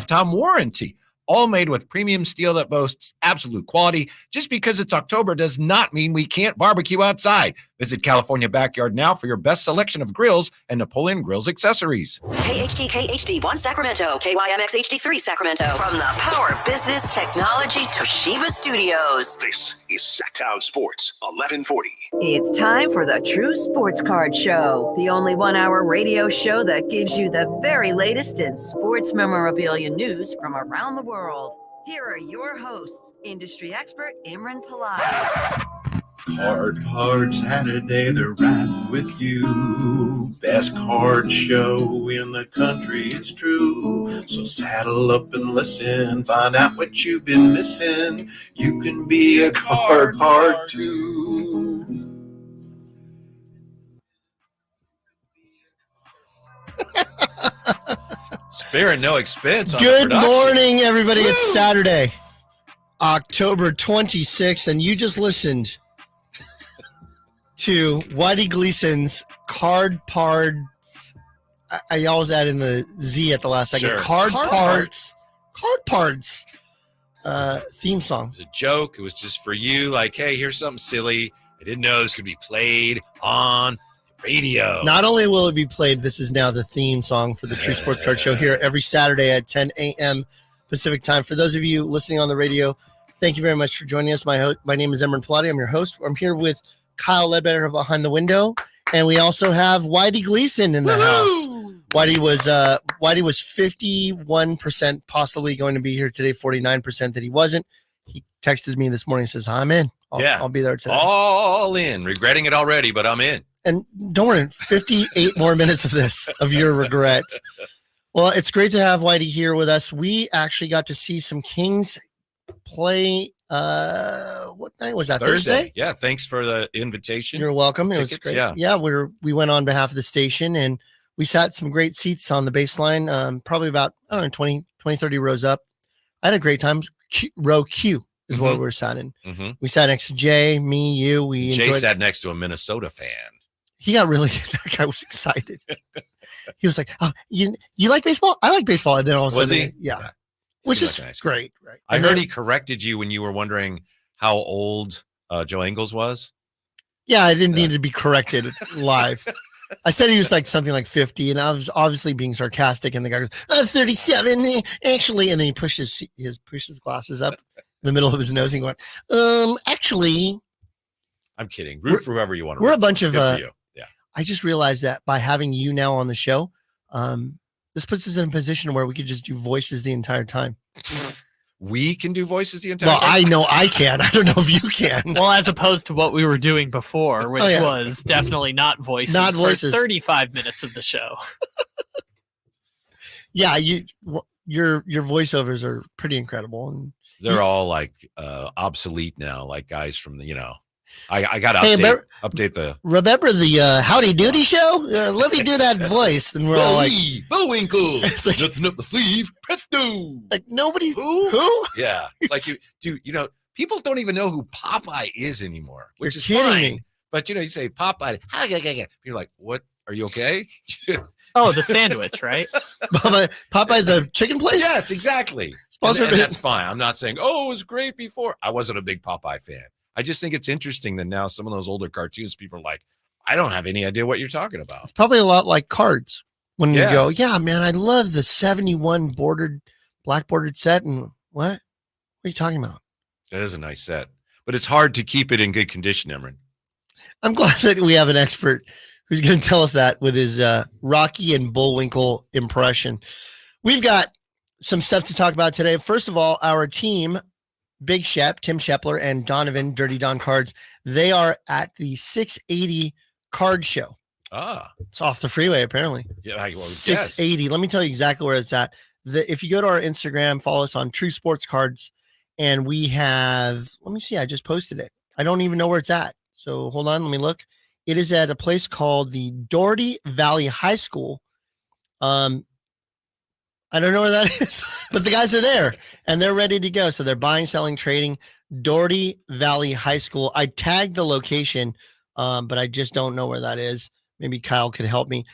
lifetime warranty. All made with premium steel that boasts absolute quality. Just because it's October does not mean we can't barbecue outside. Visit California Backyard now for your best selection of grills and Napoleon Grills accessories. KHD1 Sacramento, KYMX HD3 Sacramento. From the Power Business Technology Toshiba Studios. This is Sacktown Sports 1140. It's time for the True Sports Card Show, the only 1 hour radio show that gives you the very latest in sports memorabilia news from around the world. Here are your hosts, industry expert Imran Pillai. Card Saturday, they're riding with you. Best card show in the country, it's true. So saddle up and listen, find out what you've been missing. You can be a card part too. Sparing no expense on Good morning, everybody. Woo! It's Saturday, October 26th, and you just listened to Whitey Gleason's Card Parts. I always add in the Z at the last second. Sure. Card Parts theme song. It was a joke. It was just for you. Like, hey, here's something silly. I didn't know this could be played on radio. Not only will it be played, this is now the theme song for the True Sports Card Show here every Saturday at 10 a.m. Pacific time. For those of you listening on the radio, thank you very much for joining us. My name is Imran Pillai. I'm your host. I'm here with Kyle Ledbetter behind the window, and we also have Whitey Gleason in the house. Whitey was 51% possibly going to be here today, 49% that he wasn't. He texted me this morning and says, I'm in. I'll be there today. All in. Regretting it already, but I'm in. And don't worry, 58 more minutes of this, of your regret. Well, it's great to have Whitey here with us. We actually got to see some Kings play. What night was that? Thursday? Yeah. Thanks for the invitation. You're welcome. Tickets, it was great. Yeah. We went on behalf of the station, and we sat some great seats on the baseline, probably about 20, 30 rows up. I had a great time. Row Q is where we were sat in. Mm-hmm. We sat next to Jay, me, you. Jay sat next to a Minnesota fan. He got really, that guy was excited. He was like, oh, you like baseball? I like baseball. And then all of a sudden, he? Yeah. Which is nice. Great. Right. I heard he corrected you when you were wondering how old Joe Ingles was. Yeah, I didn't need to be corrected live. I said he was like something like 50, and I was obviously being sarcastic. And the guy goes, 37, actually. And then he pushed his glasses up in the middle of his nose and going, actually. I'm kidding. Root for whoever you want to We're a bunch of, yeah. I just realized that by having you now on the show, this puts us in a position where we could just do voices the entire time. We can do voices the entire time? Well, I know I can. I don't know if you can. Well, as opposed to what we were doing before, which was definitely not voices. Not voices. For 35 minutes of the show. Yeah, your voiceovers are pretty incredible. And they're all like obsolete now, like guys from the, I got to update the. Remember the Howdy Doody show? Let me do that voice. And we're all like, Bullwinkle. Like, nothing up the sleeve. Presto. Like nobody. Who? Yeah. It's like people don't even know who Popeye is anymore, which is fine. Me. But you say Popeye. You're like, what? Are you okay? Oh, the sandwich, right? Popeye, the chicken place? Yes, exactly. And that's fine. I'm not saying, it was great before. I wasn't a big Popeye fan. I just think it's interesting that now some of those older cartoons, people are like, I don't have any idea what you're talking about. It's probably a lot like cards when you go, yeah, man, I love the 71 black bordered set. And what are you talking about? That is a nice set, but it's hard to keep it in good condition, Imran. I'm glad that we have an expert who's going to tell us that with his Rocky and Bullwinkle impression. We've got some stuff to talk about today. First of all, our team, Big Shep, Tim Shepler, and Donovan, Dirty Don Cards, they are at the 680 card show. It's off the freeway, apparently. Yeah, well, 680. Yes. Let me tell you exactly where it's at. If you go to our Instagram, follow us on True Sports Cards, and we have, let me see, I just posted it. I don't even know where it's at. So hold on, let me look. It is at a place called the Doherty Valley High School. I don't know where that is, but the guys are there and they're ready to go. So they're buying, selling, trading. Doherty Valley High School. I tagged the location, but I just don't know where that is. Maybe Kyle could help me.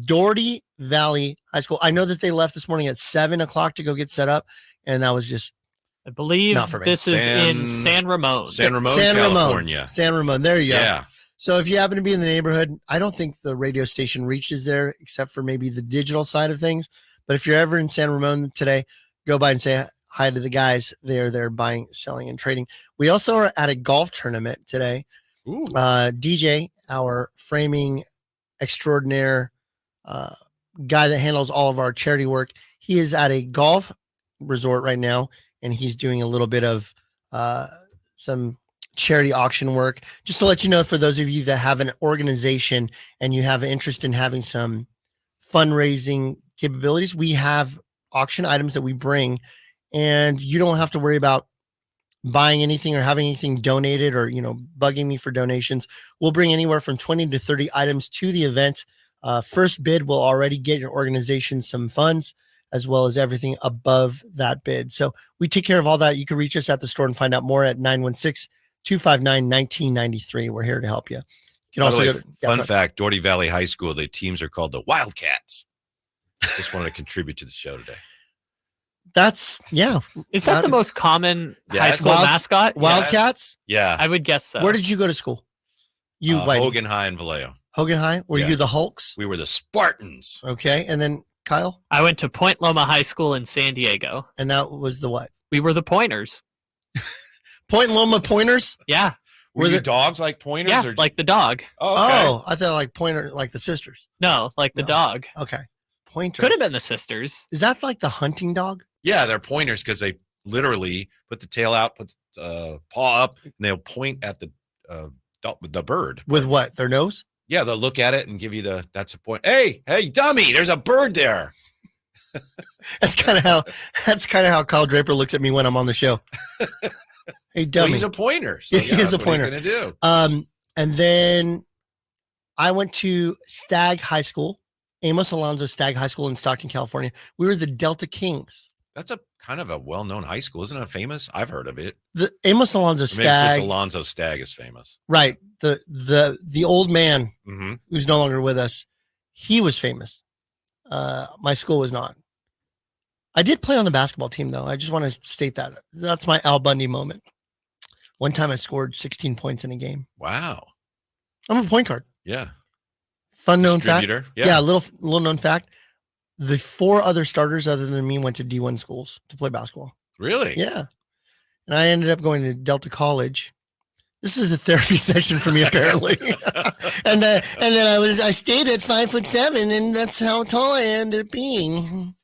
Doherty Valley High School. I know that they left this morning at 7:00 to go get set up, and that was just I believe not for me. this is in San Ramon. San Ramon, California. San Ramon. There you go. Yeah. So if you happen to be in the neighborhood, I don't think the radio station reaches there except for maybe the digital side of things. But if you're ever in San Ramon today, go by and say hi to the guys. They're there buying, selling, and trading. We also are at a golf tournament today. Ooh. DJ, our framing extraordinaire guy that handles all of our charity work, he is at a golf resort right now, and he's doing a little bit of some charity auction work. Just to let you know, for those of you that have an organization and you have an interest in having some fundraising capabilities, we have auction items that we bring, and you don't have to worry about buying anything or having anything donated or, bugging me for donations. We'll bring anywhere from 20 to 30 items to the event. First bid will already get your organization some funds, as well as everything above that bid. So we take care of all that. You can reach us at the store and find out more at 916-259-1993. We're here to help you. You can By the way, go to, fun fact, Doherty Valley High School, the teams are called the Wildcats. Just wanted to contribute to the show today. That's, yeah. Is that the most common high school mascot? Wildcats? Yeah. I would guess so. Where did you go to school? You, Hogan High in Vallejo. Hogan High? Were you the Hulks? We were the Spartans. Okay. And then Kyle? I went to Point Loma High School in San Diego. And that was the what? We were the Pointers. Point Loma Pointers? Yeah. Were you dogs like pointers? Yeah, like the dog. Oh, okay. Oh, I thought like pointer, like the sisters. No, like the dog. Okay. Pointers. Could have been the sisters. Is that like the hunting dog? Yeah, they're pointers because they literally put the tail out, put paw up, and they'll point at the bird. With what? Their nose? Yeah, they'll look at it and give you that's a point. Hey, dummy, there's a bird there. That's kind of how Kyle Draper looks at me when I'm on the show. Hey, dummy. Well, he's a pointer. So he is a pointer. What he's gonna do. And then I went to Stagg High School, Amos Alonzo Stagg High School in Stockton, California. We were the Delta Kings. That's a kind of a well-known high school, isn't it? Famous? I've heard of it. The Amos Alonzo Stagg. It's just Alonzo Stagg is famous, right? The old man who's no longer with us, he was famous. My school was not. I did play on the basketball team, though. I just want to state that. That's my Al Bundy moment. One time I scored 16 points in a game. Wow. I'm a point guard. Yeah. Fun known fact. Yeah, a little known fact. The 4 other starters other than me went to D1 schools to play basketball. Really? Yeah. And I ended up going to Delta College. This is a therapy session for me, apparently. and then I stayed at 5'7", and that's how tall I ended up being.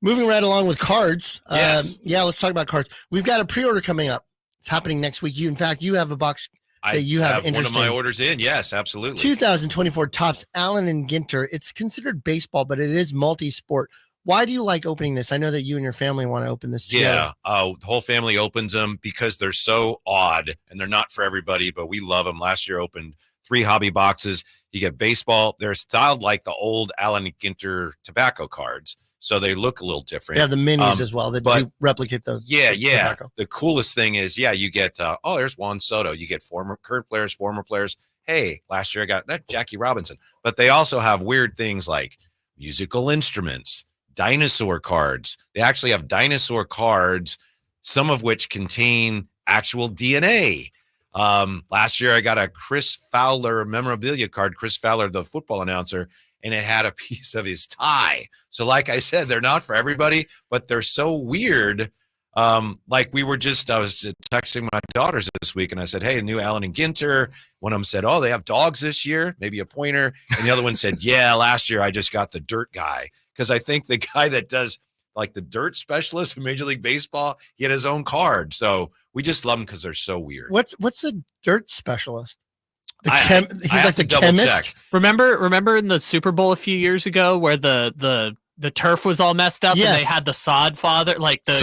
Moving right along with cards. Yes. Let's talk about cards. We've got a pre-order coming up. It's happening next week. In fact, you have a box that you have one interest of my in. orders in. Yes, absolutely. 2024 Topps Allen and Ginter. It's considered baseball, but it is multi-sport. Why do you like opening this? I know that you and your family want to open this together. Yeah, the whole family opens them because they're so odd and they're not for everybody, but we love them. Last year opened 3 hobby boxes. You get baseball. They're styled like the old Allen and Ginter tobacco cards, so they look a little different. Yeah, the minis as well that do replicate those. Yeah. The coolest thing is, you get, there's Juan Soto. You get current players, former players. Hey, last year I got that Jackie Robinson. But they also have weird things like musical instruments, dinosaur cards. They actually have dinosaur cards, some of which contain actual DNA. Last year I got a Chris Fowler memorabilia card, Chris Fowler, the football announcer, and it had a piece of his tie. So like I said, they're not for everybody, but they're so weird. Like I was just texting my daughters this week and I said, hey, a new Allen and Ginter. One of them said, oh, they have dogs this year, maybe a pointer. And the other one said, yeah, last year I just got the dirt guy. Because I think the guy that does like the dirt specialist in Major League Baseball, he had his own card. So we just love them because they're so weird. What's a dirt specialist? He's like the chemist. Check. Remember in the Super Bowl a few years ago where the turf was all messed up and they had the sod father, like the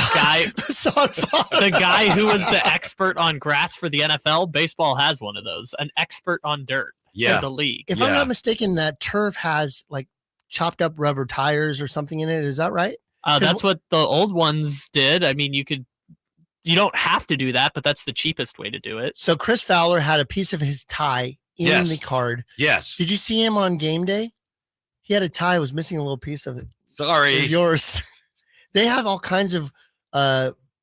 guy who was the expert on grass for the NFL. Baseball has one of those, an expert on dirt. Yeah, for the league. If I'm not mistaken, that turf has like chopped up rubber tires or something in it. Is that right? That's what the old ones did. I mean, you don't have to do that, but that's the cheapest way to do it. So Chris Fowler had a piece of his tie in Yes. the card. Yes. Did you see him on game day? He had a tie. It was missing a little piece of it. Sorry. It was yours. They have all kinds of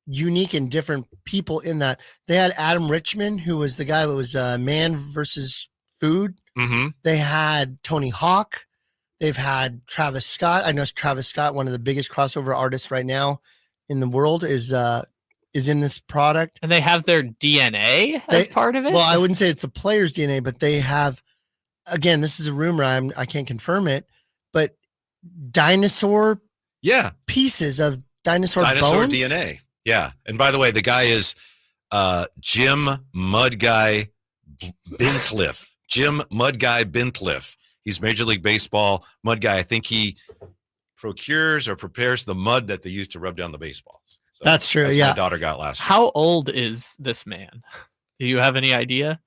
unique and different people in that. They had Adam Richman, who was the guy who was Man versus Food. Mm-hmm. They had Tony Hawk. They've had Travis Scott. I know Travis Scott, one of the biggest crossover artists right now in the world, is in this product. And they have their DNA as part of it? Well, I wouldn't say it's a player's DNA, but they have, again, this is a rumor. I can't confirm it, but dinosaur pieces of dinosaur bones? DNA. Yeah. And by the way, the guy is Jim Mud Guy Bintliff. Jim Mud Guy Bintliff. He's Major League Baseball Mud Guy. I think he procures or prepares the mud that they use to rub down the baseballs. So that's true. My Yeah. daughter got last year. How old is this man? Do you have any idea?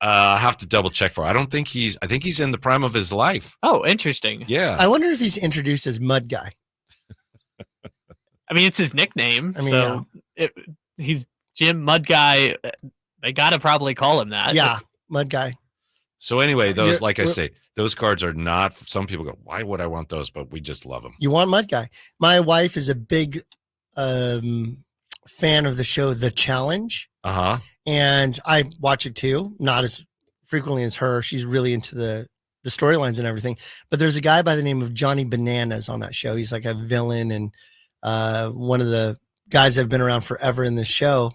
I have to double check for. I think he's in the prime of his life. Oh, interesting. Yeah. I wonder if he's introduced as Mud Guy. I mean, it's his nickname. I mean, so he's Jim Mud Guy. They got to probably call him that. Yeah, Mud Guy. So anyway, like I say, those cards are not, some people go, why would I want those? But we just love them. You want Mud Guy. My wife is a big fan of the show The Challenge. Uh-huh. And I watch it too, not as frequently as her. She's really into the storylines and everything. But there's a guy by the name of Johnny Bananas on that show. He's like a villain and one of the guys that have been around forever in this show.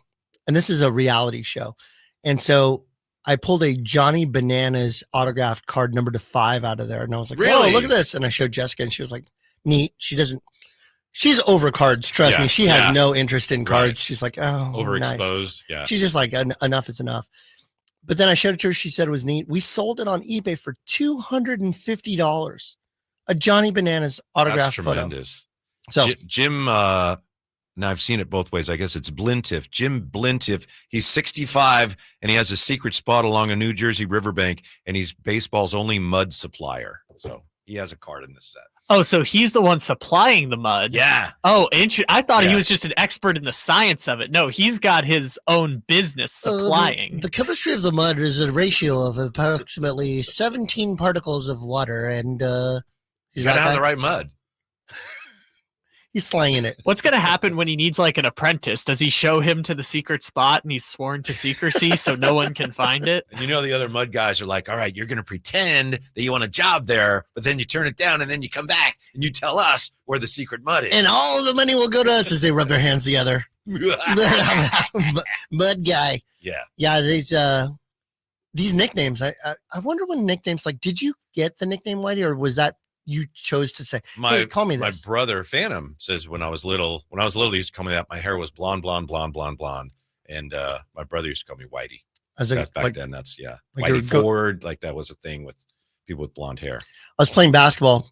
And this is a reality show. And so I pulled a Johnny Bananas autographed card number 5 out of there. And I was like, really? "Whoa, look at this." And I showed Jessica and she was like, "Neat." She's over cards. Trust me. She has no interest in cards. Right. She's like, "Oh, overexposed." Nice. Yeah. She's just like, enough is enough. But then I showed it to her. She said it was neat. We sold it on eBay for $250. A Johnny Bananas autographed That's photo. tremendous. So Jim, now I've seen it both ways. I guess it's Blintiff. Jim Blintiff. He's 65 and he has a secret spot along a New Jersey riverbank, and he's baseball's only mud supplier. So he has a card in this set. Oh, so he's the one supplying the mud. Yeah. Oh, I thought he was just an expert in the science of it. No, he's got his own business supplying. The chemistry of the mud is a ratio of approximately 17 particles of water, and you gotta have the right mud. He's slanging it. What's going to happen when he needs like an apprentice? Does he show him to the secret spot and he's sworn to secrecy so no one can find it? And the other mud guys are like, all right, you're going to pretend that you want a job there, but then you turn it down and then you come back and you tell us where the secret mud is. And all of the money will go to us as they rub their hands together. Mud Guy. Yeah. Yeah, these nicknames. I wonder when nicknames, like, did you get the nickname Whitey, or was that you chose to say, "Hey, call me this"? My brother Phantom says when I was little, he used to call me that. My hair was blonde, and my brother used to call me Whitey. Back then, that's like Whitey Ford, like that was a thing with people with blonde hair. I was playing basketball,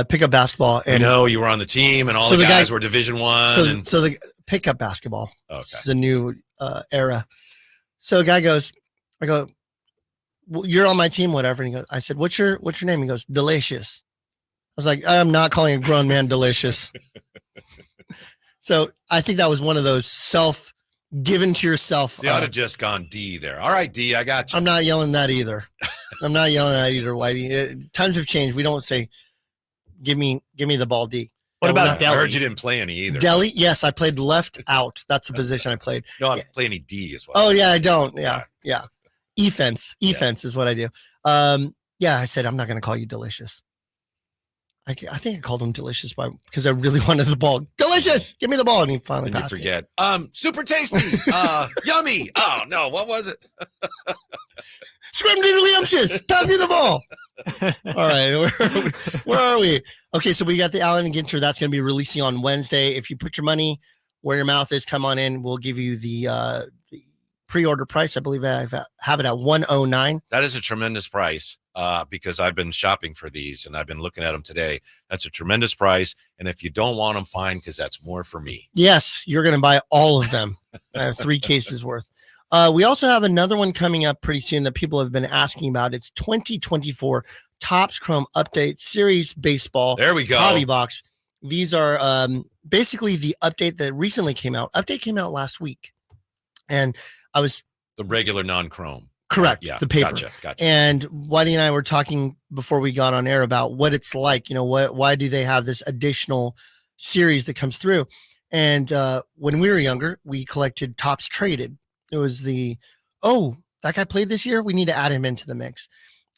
pickup basketball, and you were on the team, and all the guys were Division I. So the pickup basketball. Okay. This is a new era. So a guy goes, I go, "Well, you're on my team, whatever." And he goes, I said, "What's your name?" He goes, "Delicious." I was like, "I'm not calling a grown man delicious." So I think that was one of those given to yourself. You ought to just gone D there. All right, D, I got you. I'm not yelling that either. Whitey. Times have changed. We don't say, give me the ball, D. What about Deli? I heard you didn't play any either. Deli? Yes, I played left out. That's the position I played. No, I don't play any D as well. Oh, yeah, I don't. Yeah. E-fence is what I do. Yeah, I said, I'm not going to call you delicious. I think I called him delicious because I really wanted the ball. Delicious! Give me the ball. And he finally passed. You forget. Super tasty. Yummy. Oh, no. What was it? Scrimdiddlyumptious. Pass me the ball. All right. Where are we? Okay, so we got the Allen and Ginter. That's going to be releasing on Wednesday. If you put your money where your mouth is, come on in. We'll give you the pre-order price. I believe I have it at $109. That is a tremendous price because I've been shopping for these and I've been looking at them today. That's a tremendous price. And if you don't want them, fine, because that's more for me. Yes, you're going to buy all of them. I have 3 cases worth. We also have another one coming up pretty soon that people have been asking about. It's 2024 Topps Chrome Update Series Baseball. There we go. Hobby box. These are basically the update that recently came out. Update came out last week. And I was the regular non-chrome. Correct. Yeah. The paper. Gotcha. And Whitey and I were talking before we got on air about what it's like. Why do they have this additional series that comes through? And when we were younger, we collected Topps Traded. It was that guy played this year. We need to add him into the mix.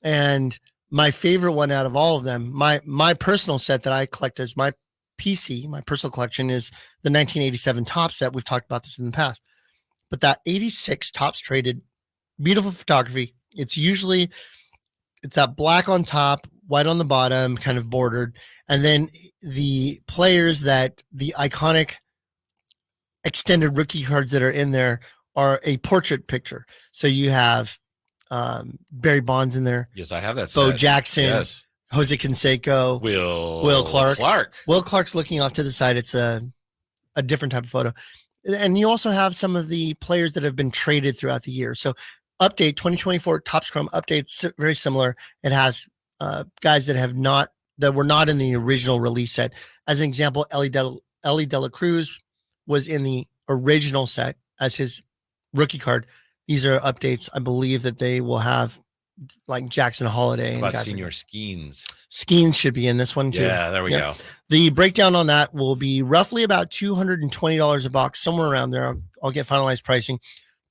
And my favorite one out of all of them, my personal set that I collect as my PC, my personal collection, is the 1987 Topps set. We've talked about this in the past. But that 86 Topps Traded, beautiful photography. It's that black on top, white on the bottom, kind of bordered. And then the players that the iconic extended rookie cards that are in there are a portrait picture. So you have Barry Bonds in there. Yes, I have that. Bo set. Jackson. Yes. Jose Canseco. Will Clark. Clark. Will Clark's looking off to the side. It's a different type of photo. And you also have some of the players that have been traded throughout the year. So update 2024 Topps Chrome updates, very similar. It has guys that were not in the original release set. As an example, Ellie De La Cruz was in the original set as his rookie card. These are updates. I believe that they will have like Jackson Holiday. How and about guys Senior like Skeens? Skeens should be in this one too. Yeah, there we go. The breakdown on that will be roughly about $220 a box, somewhere around there. I'll get finalized pricing.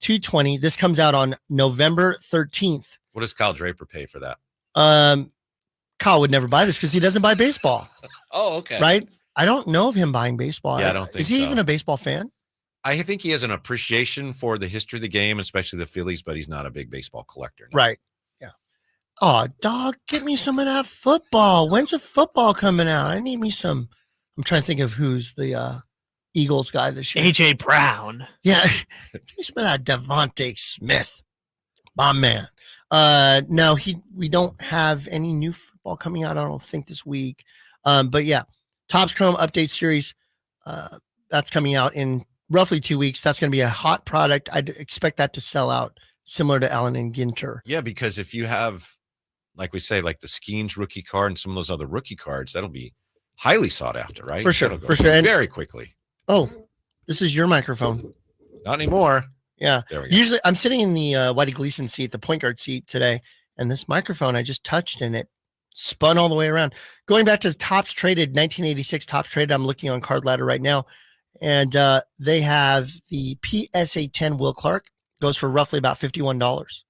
$220. This comes out on November 13th. What does Kyle Draper pay for that? Kyle would never buy this because he doesn't buy baseball. Oh, okay. Right? I don't know of him buying baseball. Yeah, I don't think Is he so. even a baseball fan? I think he has an appreciation for the history of the game, especially the Phillies, but he's not a big baseball collector. No. Right. Yeah. Oh, dog, get me some of that football. When's the football coming out? I need me some. I'm trying to think of who's the Eagles guy this year. AJ Brown. Yeah. Give me some of that Devontae Smith. My man. No, we don't have any new football coming out, I don't think, this week. But yeah, Topps Chrome Update Series, that's coming out in roughly 2 weeks. That's going to be a hot product. I'd expect that to sell out similar to Allen and Ginter. Yeah, because if you have, like we say, like the Skeens rookie card and some of those other rookie cards, that'll be highly sought after, right? For sure, That'll go for sure. And very quickly. oh, this is your microphone. Not anymore. Yeah. There we go. Usually I'm sitting in the Whitey Gleason seat, the point guard seat today, and this microphone I just touched and it spun all the way around. Going back to the Topps Traded, 1986 Topps Traded, I'm looking on Card Ladder right now, and they have the PSA 10 Will Clark, goes for roughly about $51.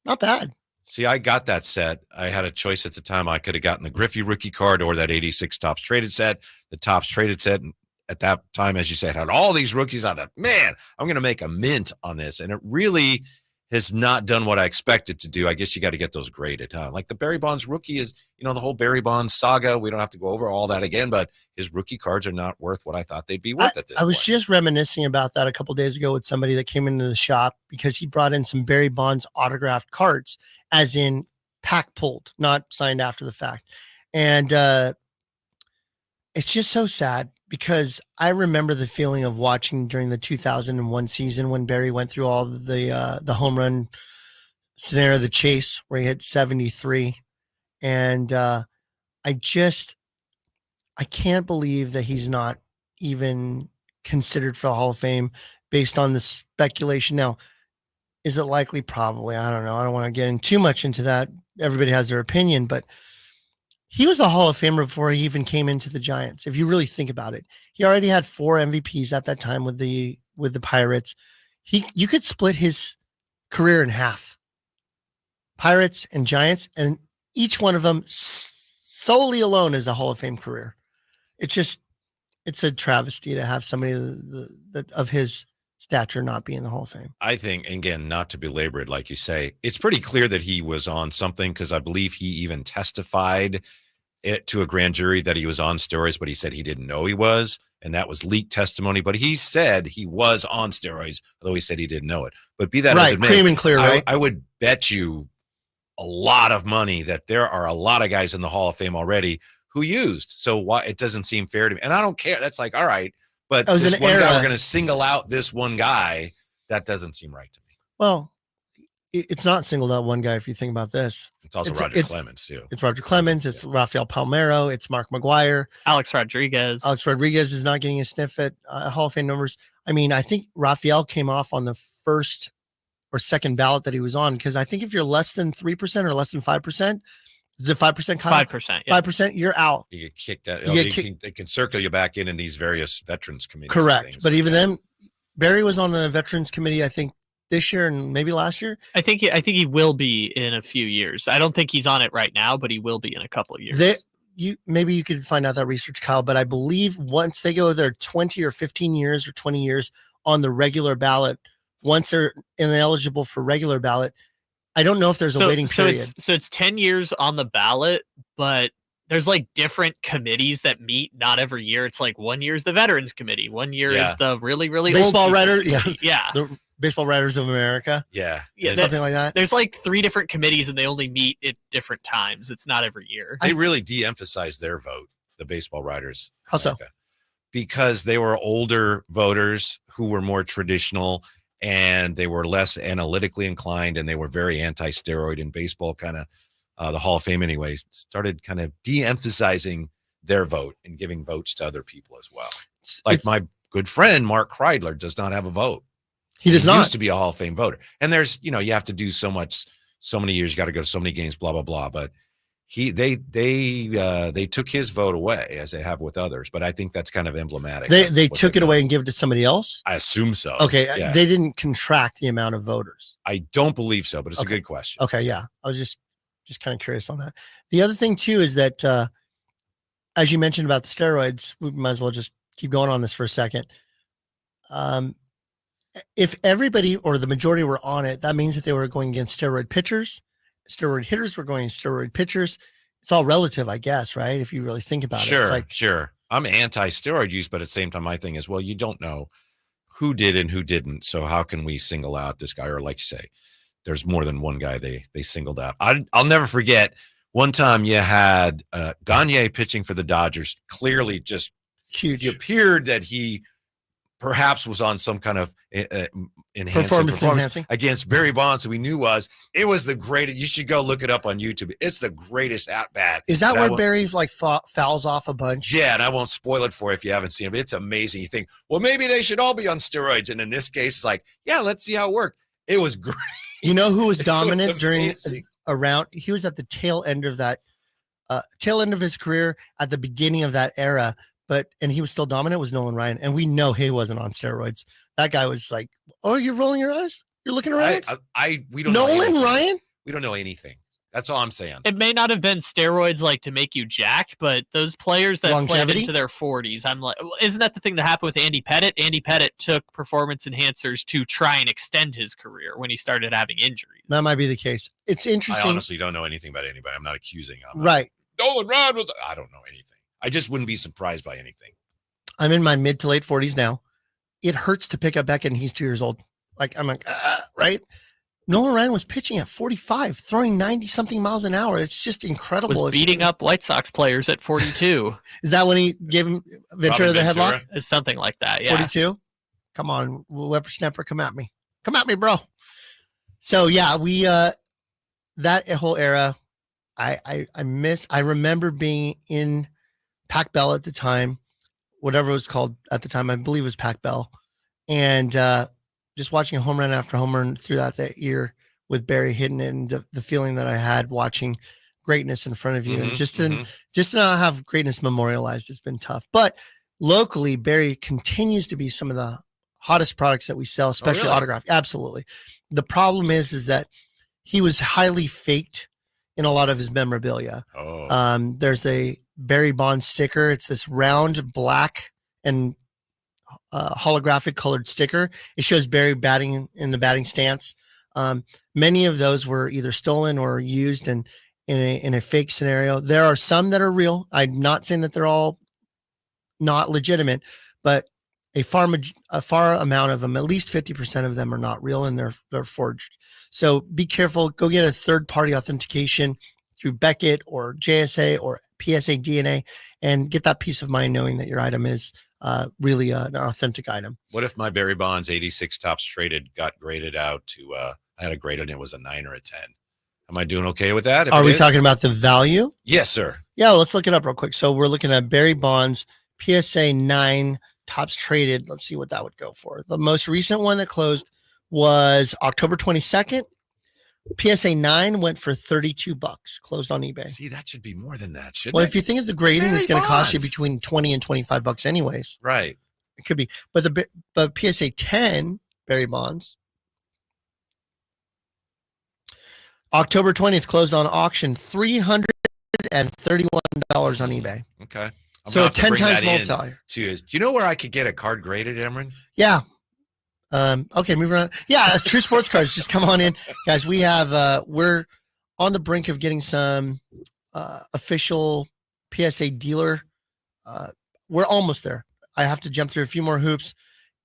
Not bad. See, I got that set. I had a choice at the time. I could have gotten the Griffey rookie card or that 86 Topps Traded set. The Topps Traded set at that time, as you said, had all these rookies. I thought, man, I'm going to make a mint on this. And it really has not done what I expected to do. I guess you got to get those graded. Like the Barry Bonds rookie is, the whole Barry Bonds saga. We don't have to go over all that again, but his rookie cards are not worth what I thought they'd be worth at this I was point. just reminiscing about that a couple days ago with somebody that came into the shop because he brought in some Barry Bonds autographed cards, as in pack pulled, not signed after the fact. And it's just so sad because I remember the feeling of watching during the 2001 season when Barry went through all the home run scenario, the chase where he hit 73. And I can't believe that he's not even considered for the Hall of Fame based on the speculation. Now, is it likely? Probably. I don't know. I don't want to get in too much into that. Everybody has their opinion, but he was a Hall of Famer before he even came into the Giants. If you really think about it, he already had 4 MVPs at that time with the Pirates. You could split his career in half, Pirates and Giants, and each one of them solely alone is a Hall of Fame career. It's a travesty to have somebody that of his stature not be in the Hall of Fame. I think, again, not to belabor it, like you say, it's pretty clear that he was on something because I believe he even testified it to a grand jury that he was on steroids, but he said he didn't know he was, and that was leaked testimony. But he said he was on steroids, although he said he didn't know it. But be that as it may, cream and clear, right? I would bet you a lot of money that there are a lot of guys in the Hall of Fame already who used. So why it doesn't seem fair to me, and I don't care. That's like, all right. But was this an one era. guy, we're going to single out this one guy. That doesn't seem right to me. Well, it's not singled out one guy if you think about this. It's also Roger Clemens, too. It's Roger Clemens. It's Rafael Palmeiro. It's Mark McGuire. Alex Rodriguez. Alex Rodriguez is not getting a sniff at Hall of Fame numbers. I mean, I think Rafael came off on the first or second ballot that he was on. Because I think if you're less than 3% or less than 5%, is it 5%? 5%. Yeah. 5%, you're out. You get kicked out. They can circle you back in these various veterans committees. Correct. But even then, Barry was on the Veterans Committee, I think, this year and maybe last year. I think he will be in a few years. I don't think he's on it right now, but he will be in a couple of years. Maybe you could find out that research, Kyle, but I believe once they go their 20 or 15 years or 20 years on the regular ballot, once they're ineligible for regular ballot, I don't know if there's a waiting period. So it's 10 years on the ballot, but there's like different committees that meet not every year. It's like 1 year is the Veterans Committee. 1 year is the really, really baseball old writers. Yeah. Yeah. The Baseball Writers of America. Yeah. Something like that. There's like 3 different committees and they only meet at different times. It's not every year. They really de-emphasize their vote, the Baseball Writers. How so? Because they were older voters who were more traditional and they were less analytically inclined and they were very anti-steroid in baseball, kind of the Hall of Fame anyway, started kind of de-emphasizing their vote and giving votes to other people as well. Like my good friend, Mark Kreidler, does not have a vote. He does not. Used to be a Hall of Fame voter. And there's, you have to do so many years, you got to go to so many games, blah, blah, blah. But they took his vote away as they have with others. But I think that's kind of emblematic. They took it away and give it to somebody else? I assume so. Okay. Yeah. They didn't contract the amount of voters. I don't believe so, but it's a good question. Okay. Yeah. I was just kind of curious on that. The other thing too is that, as you mentioned about the steroids, we might as well just keep going on this for a second. If everybody or the majority were on it, that means that they were going against steroid pitchers. Steroid hitters were going against steroid pitchers. It's all relative, I guess, right? If you really think about it. It's like, sure. I'm anti-steroid use, but at the same time, my thing is, well, you don't know who did and who didn't. So how can we single out this guy? Or like you say, there's more than one guy they singled out. I'll never forget one time you had Gagne pitching for the Dodgers. Clearly just huge. It appeared that he perhaps was on some kind of performance against Barry Bonds, who we knew it was the greatest. You should go look it up on YouTube. It's the greatest at bat. Is that where Barry fouls off a bunch? Yeah, and I won't spoil it for you if you haven't seen it. But it's amazing. You think, well, maybe they should all be on steroids, and in this case, it's like, yeah, let's see how it worked. It was great. You know who was dominant during around? He was at the tail end of that, tail end of his career at the beginning of that era. And he was still dominant, was Nolan Ryan. And we know he wasn't on steroids. That guy was like, oh, you're rolling your eyes? You're looking around? We don't know Nolan Ryan? We don't know anything. That's all I'm saying. It may not have been steroids like to make you jacked, but those players that played into their 40s, I'm like, isn't that the thing that happened with Andy Pettitte? Andy Pettitte took performance enhancers to try and extend his career when he started having injuries. That might be the case. It's interesting. I honestly don't know anything about anybody. I'm not accusing him. Right. Nolan Ryan was. I don't know anything. I just wouldn't be surprised by anything. I'm in my mid to late 40s now. It hurts to pick up Beckett and he's 2 years old. I'm like, right? Nolan Ryan was pitching at 45, throwing 90-something miles an hour. It's just incredible. Was beating up White Sox players at 42. Is that when he gave him Ventura the headlock? It's something like that, yeah. 42? Come on, whippersnapper, come at me. Come at me, bro. So, yeah, we that whole era, I remember being in Pac Bell at the time, whatever it was called at the time. I believe it was Pac Bell. And just watching a home run after home run through that year with Barry hitting it, and the feeling that I had watching greatness in front of you, and just to not have greatness memorialized has been tough. But locally, Barry continues to be some of the hottest products that we sell, especially autographed. Absolutely. The problem is that he was highly faked in a lot of his memorabilia. There's a Barry Bonds sticker. It's this round black and holographic colored sticker. It shows Barry batting in the batting stance. Many of those were either stolen or used in a fake scenario. There are some that are real. I'm not saying that they're all not legitimate, but a far amount of them, at least 50% of them, are not real and they're forged. So be careful. Go get a third-party authentication through Beckett or JSA or PSA DNA and get that peace of mind knowing that your item is really an authentic item. What if my Barry Bonds 86 tops traded got graded out to I had a grade and it was a 9 or a 10? Am I doing okay with that? Are we talking about the value? Yes, sir. Yeah, let's look it up real quick. So we're looking at Barry Bonds PSA 9 tops traded. Let's see what that would go for. The most recent one that closed was October 22nd. PSA 9 went for $32, closed on eBay. See, that should be more than that, shouldn't Well, it? if you think of the grading, it's going to cost you Bonds. between $20 and $25 anyways. Right. It could be, but PSA 10 Barry Bonds, October 20th closed on auction, $331 on eBay. Okay. I'm So gonna a have to 10 bring times that in multiplier. do you know where I could get a card graded, Emron? Yeah. Okay, moving on. Yeah, True Sports Cards. Just come on in, guys. We have we're on the brink of getting some official PSA dealer. We're almost there. I have to jump through a few more hoops,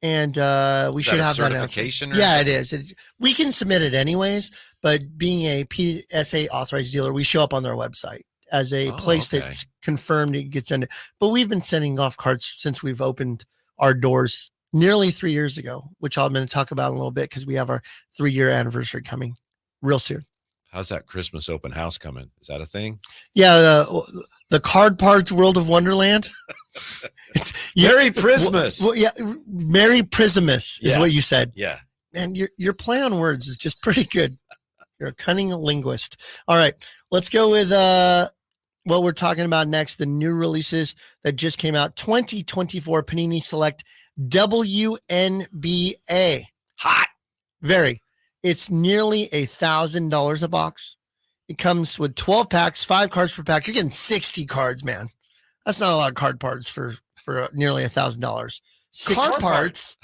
and we Is should that a have that announcement. certification. Or Yeah, something? it is. We can submit it anyways, but being a PSA authorized dealer, we show up on their website as a place okay. that's confirmed it gets into. But we've been sending off cards since we've opened our doors nearly 3 years ago, which I'm going to talk about in a little bit because we have our 3-year anniversary coming real soon. How's that Christmas open house coming? Is that a thing? Yeah, the Card Parts World of Wonderland. Merry Christmas. Well, yeah, Merry Prismus is Yeah. what you said. Yeah. Man, your play on words is just pretty good. You're a cunning linguist. All right, let's go with what we're talking about next. The new releases that just came out: 2024 Panini Select WNBA. Hot. Very. It's nearly $1,000 a box. It comes with 12 packs, 5 cards per pack. You're getting 60 cards, man. That's not a lot of card parts for nearly $1,000. Card parts.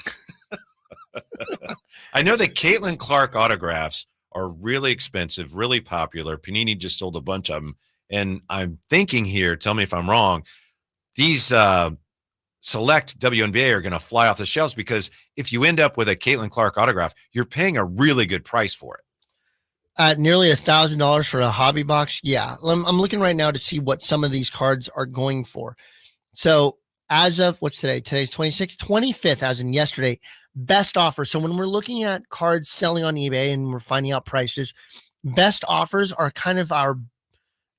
I know that Caitlin Clark autographs are really expensive, really popular. Panini just sold a bunch of them. And I'm thinking here, tell me if I'm wrong, these select WNBA are going to fly off the shelves because if you end up with a Caitlin Clark autograph, you're paying a really good price for it. At nearly $1,000 for a hobby box. Yeah. I'm looking right now to see what some of these cards are going for. So as of what's today? Today's 26th, 25th, as in yesterday, best offer. So when we're looking at cards selling on eBay and we're finding out prices, best offers are kind of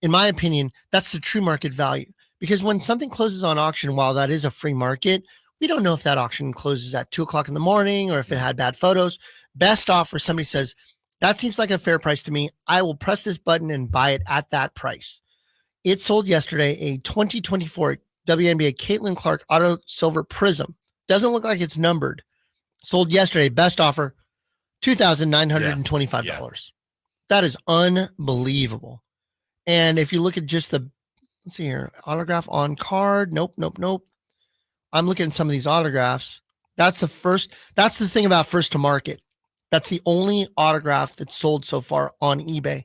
in my opinion, that's the true market value. Because when something closes on auction, while that is a free market, we don't know if that auction closes at 2:00 in the morning or if it had bad photos. Best offer, somebody says, that seems like a fair price to me. I will press this button and buy it at that price. It sold yesterday, a 2024 WNBA Caitlin Clark Auto Silver Prism. Doesn't look like it's numbered. Sold yesterday, best offer, $2,925. Yeah. That is unbelievable. And if you look at just let's see here, autograph on card. Nope. I'm looking at some of these autographs. That's the thing about first to market. That's the only autograph that's sold so far on eBay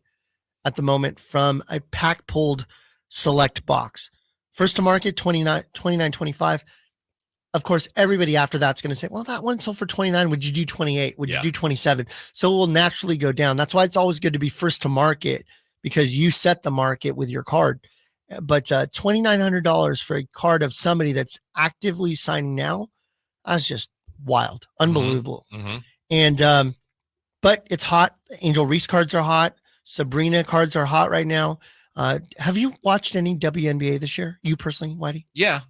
at the moment from a pack pulled select box. First to market, $29.25. Of course, everybody after that's going to say, well, that one sold for $29. Would you do $28? Would you do $27? So it will naturally go down. That's why it's always good to be first to market, because you set the market with your card. But $2,900 for a card of somebody that's actively signing now, that's just wild, unbelievable. Mm-hmm. And but it's hot. Angel Reese cards are hot. Sabrina cards are hot right now. Have you watched any WNBA this year? You personally, Whitey? Yeah,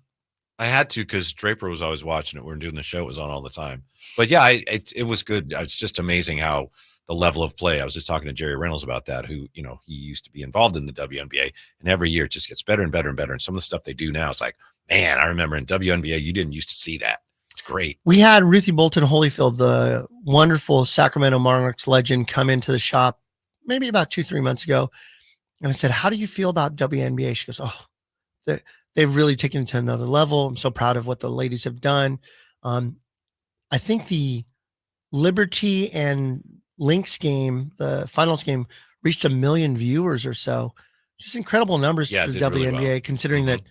I had to because Draper was always watching it. We were doing the show; it was on all the time. But yeah, it was good. It's just amazing how the level of play. I was just talking to Jerry Reynolds about that, who, you know, he used to be involved in the WNBA, and every year it just gets better and better and better. And some of the stuff they do now, it's like, man, I remember in WNBA, you didn't used to see that. It's great. We had Ruthie Bolton Holyfield, the wonderful Sacramento Monarchs legend, come into the shop maybe about 2-3 months ago. And I said, how do you feel about WNBA? She goes, oh, they've really taken it to another level. I'm so proud of what the ladies have done. I think the Liberty and Lynx game, the finals game, reached 1 million viewers or so. Just incredible numbers for the WNBA, really well. considering that,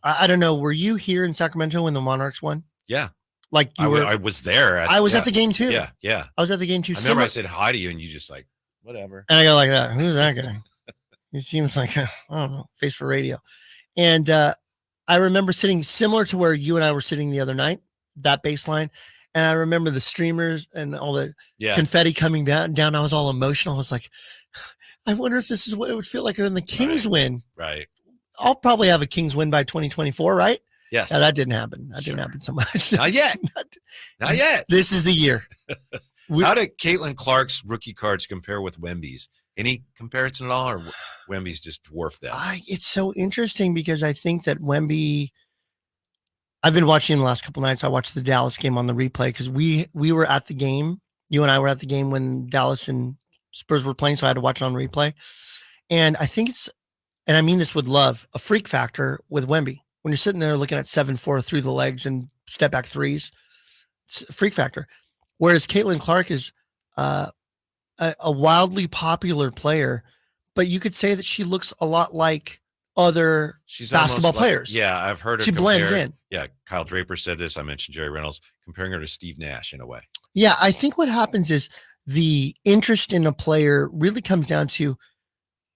I don't know, were you here in Sacramento when the Monarchs won? Yeah. Like you were? I was there. I was at the game too. Yeah. I was at the game too. I remember I said hi to you and you just like, whatever. And I go like that. Who's that guy? He seems like, I don't know, face for radio. And I remember sitting similar to where you and I were sitting the other night, that baseline. And I remember the streamers and all the confetti coming down. I was all emotional. I was like, I wonder if this is what it would feel like when the Kings win. Right. I'll probably have a Kings win by 2024, right? Yes. Yeah, that didn't happen. That didn't happen so much. Not yet. Not yet. This is the year. How did Caitlin Clark's rookie cards compare with Wemby's? Any comparison at all, or Wemby's just dwarfed that? It's so interesting because I think that Wemby. I've been watching the last couple nights. I watched the Dallas game on the replay because we were at the game. You and I were at the game when Dallas and Spurs were playing, so I had to watch it on replay. And I think it's, and I mean this with love, a freak factor with Wemby. When you're sitting there looking at 7-4 through the legs and step back threes, it's a freak factor. Whereas Caitlin Clark is a wildly popular player, but you could say that she looks a lot like other basketball players. Yeah, I've heard her. She blends in. Yeah, Kyle Draper said this. I mentioned Jerry Reynolds, comparing her to Steve Nash in a way. Yeah, I think what happens is the interest in a player really comes down to,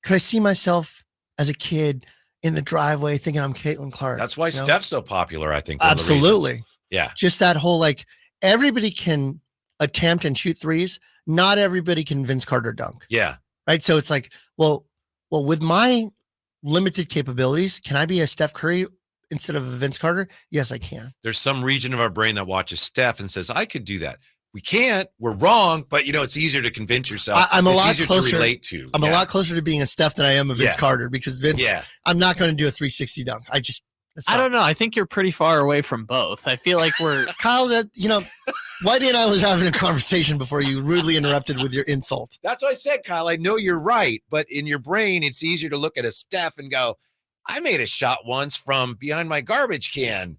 could I see myself as a kid in the driveway thinking I'm Caitlin Clark? That's why Steph's so popular, I think. Absolutely. Yeah. Just that whole, like, everybody can attempt and shoot threes. Not everybody can Vince Carter dunk. Yeah. Right. So it's like, well, with my limited capabilities, can I be a Steph Curry instead of a Vince Carter? Yes, I can. There's some region of our brain that watches Steph and says, I could do that. We can't. We're wrong, but it's easier to convince yourself. I'm a lot easier closer to relate to. I'm a lot closer to being a Steph than I am a Vince Carter, because Vince, I'm not going to do a 360 dunk. I don't know. I think you're pretty far away from both. I feel like we're Kyle. Whitey and I was having a conversation before you rudely interrupted with your insult. That's what I said, Kyle. I know you're right, but in your brain, it's easier to look at a Steph and go, I made a shot once from behind my garbage can.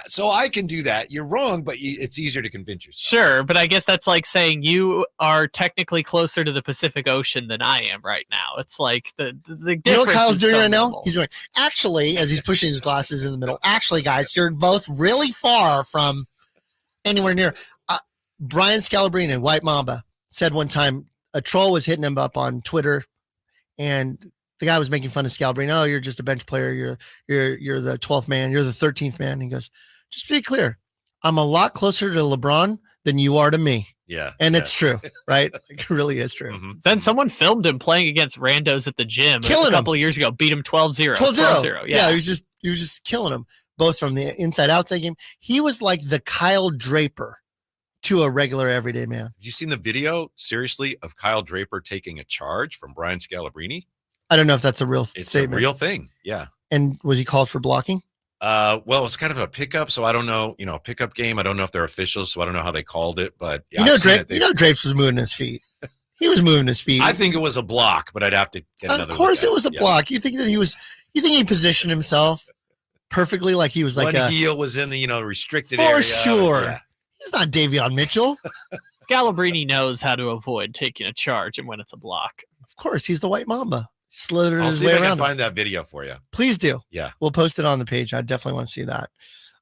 So I can do that. You're wrong, but it's easier to convince yourself. Sure, but I guess that's like saying you are technically closer to the Pacific Ocean than I am right now. It's like the difference. You know what Kyle's doing right minimal. now? He's going, actually, as he's pushing his glasses in the middle, actually, guys, you're both really far from anywhere near. Brian Scalabrine, White Mamba, said one time a troll was hitting him up on Twitter, and the guy was making fun of Scalabrine. Oh, you're just a bench player. You're the 12th man. You're the 13th man. He goes, just to be clear, I'm a lot closer to LeBron than you are to me. Yeah. And it's true, right? It really is true. Mm-hmm. Then someone filmed him playing against randos at the gym Killing a couple of years ago, beat him 12-0. 12-0. Yeah, he was just killing him, both from the inside-outside game. He was like the Kyle Draper to a regular everyday man. Have you seen the video, seriously, of Kyle Draper taking a charge from Brian Scalabrine? I don't know if that's a real It's statement. a real thing. Yeah. And was he called for blocking? Well, it's kind of a pickup, so I don't know, a pickup game. I don't know if they're officials, so I don't know how they called it, but yeah, Drapes was moving his feet. He was moving his feet. I think it was a block, but I'd have to get another. Of course it was a block. You think he positioned himself perfectly, like he was like one heel was in the, restricted for area. For sure. Yeah. He's not Davion Mitchell. Scalabrine knows how to avoid taking a charge and when it's a block. Of course, he's the White Mamba. Slithered I'll his see way if I around. can find that video for you. Please do. Yeah. We'll post it on the page. I definitely want to see that.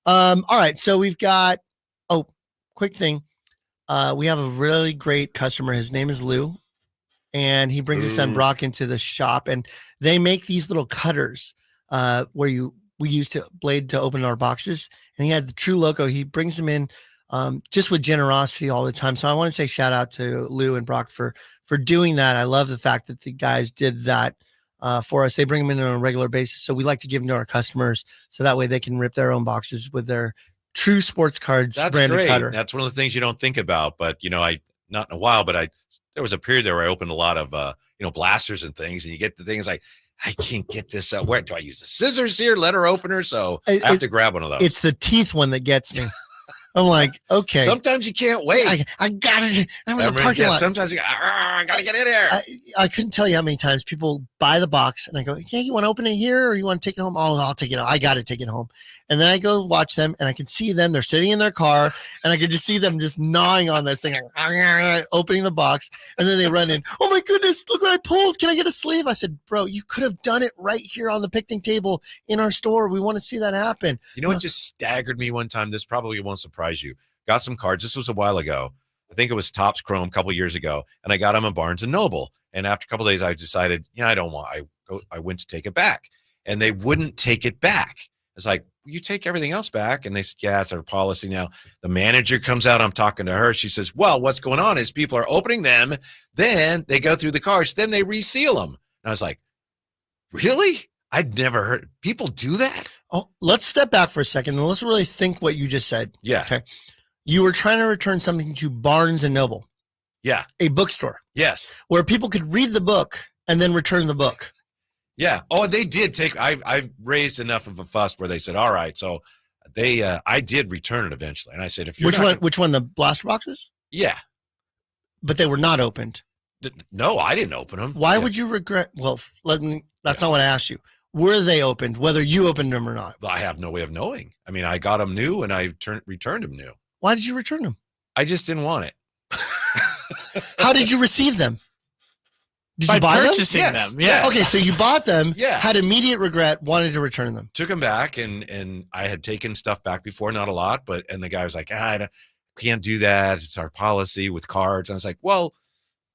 All right. So we've got, quick thing. We have a really great customer. His name is Lou, and he brings his son Brock into the shop, and they make these little cutters where we used to blade to open our boxes, and he had the True Loco. He brings them in just with generosity all the time. So I want to say shout out to Lou and Brock for doing that. I love the fact that the guys did that for us. They bring them in on a regular basis. So we like to give them to our customers so that way they can rip their own boxes with their True Sports Cards branded great. cutter. That's one of the things you don't think about, but not in a while, but there was a period there where I opened a lot of, blasters and things, and you get the things like, I can't get this out. Where do I use the scissors here? Letter opener. So I have to grab one of those. It's the teeth one that gets me. I'm like, okay. Sometimes you can't wait. I got it. I'm in the parking lot. Sometimes I got to get in here. I couldn't tell you how many times people buy the box and I go, hey, you want to open it here or you want to take it home? Oh, I'll take it home. I got to take it home. And then I go watch them and I can see them. They're sitting in their car and I could just see them just gnawing on this thing, opening the box. And then they run in. Oh my goodness, look what I pulled. Can I get a sleeve? I said, bro, you could have done it right here on the picnic table in our store. We want to see that happen. You know what just staggered me one time? This probably won't surprise you. Got some cards. This was a while ago. I think it was Topps Chrome a couple years ago. And I got them at Barnes & Noble. And after a couple of days, I decided, I don't want, I went to take it back. And they wouldn't take it back. It's like, you take everything else back. And they said, yeah, it's our policy now. The manager comes out. I'm talking to her. She says, well, what's going on is people are opening them. Then they go through the cards. Then they reseal them. And I was like, really? I'd never heard people do that. Oh, let's step back for a second and let's really think what you just said. Yeah. Okay. You were trying to return something to Barnes & Noble. Yeah. a bookstore Yes. where people could read the book and then return the book. Yeah. Oh, they did take. I raised enough of a fuss where they said, "All right." So I did return it eventually, and I said, "If you're Which one? The blaster boxes? Yeah. But they were not opened. No, I didn't open them. Why would you regret? Well, that's not what I asked you. Were they opened? Whether you opened them or not? I have no way of knowing. I mean, I got them new, and I returned them new. Why did you return them? I just didn't want it. How did you receive them? Did you buy purchasing them? them? Yeah. Okay, so you bought them. Yeah. Had immediate regret, wanted to return them. Took them back, and I had taken stuff back before, not a lot, and the guy was like, I can't do that. It's our policy with cards. And I was like, well,